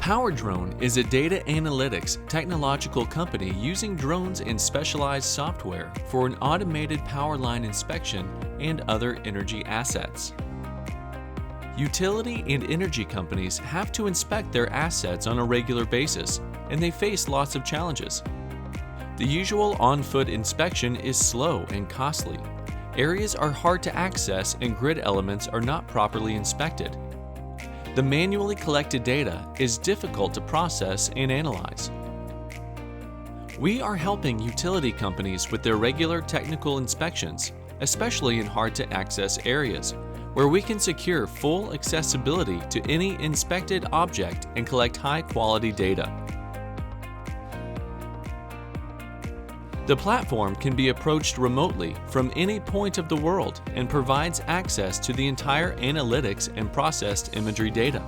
PowerDrone is a data analytics technological company using drones and specialized software for an automated power line inspection and other energy assets. Utility and energy companies have to inspect their assets on a regular basis, and they face lots of challenges. The usual on-foot inspection is slow and costly. Areas are hard to access and grid elements are not properly inspected. The manually collected data is difficult to process and analyze. We are helping utility companies with their regular technical inspections, especially in hard-to-access areas, where we can secure full accessibility to any inspected object and collect high-quality data. The platform can be approached remotely from any point of the world and provides access to the entire analytics and processed imagery data.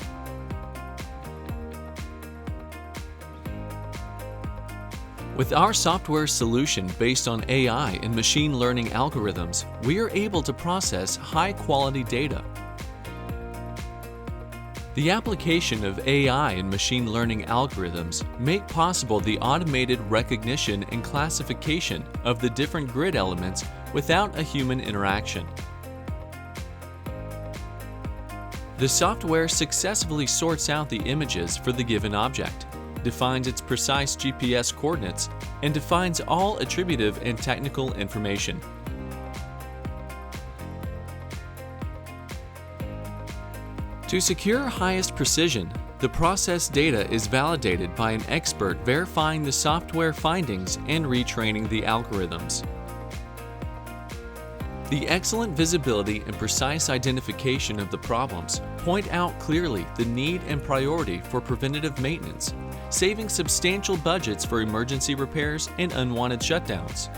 With our software solution based on AI and machine learning algorithms, we are able to process high-quality data. The application of AI and machine learning algorithms make possible the automated recognition and classification of the different grid elements without a human interaction. The software successfully sorts out the images for the given object, defines its precise GPS coordinates, and defines all attributive and technical information. To secure highest precision, the processed data is validated by an expert verifying the software findings and retraining the algorithms. The excellent visibility and precise identification of the problems point out clearly the need and priority for preventative maintenance, saving substantial budgets for emergency repairs and unwanted shutdowns.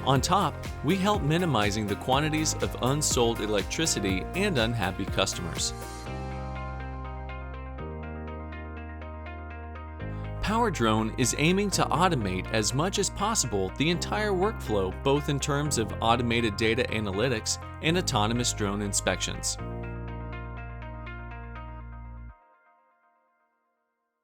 On top, we help minimizing the quantities of unsold electricity and unhappy customers. PowerDrone is aiming to automate as much as possible the entire workflow, both in terms of automated data analytics and autonomous drone inspections.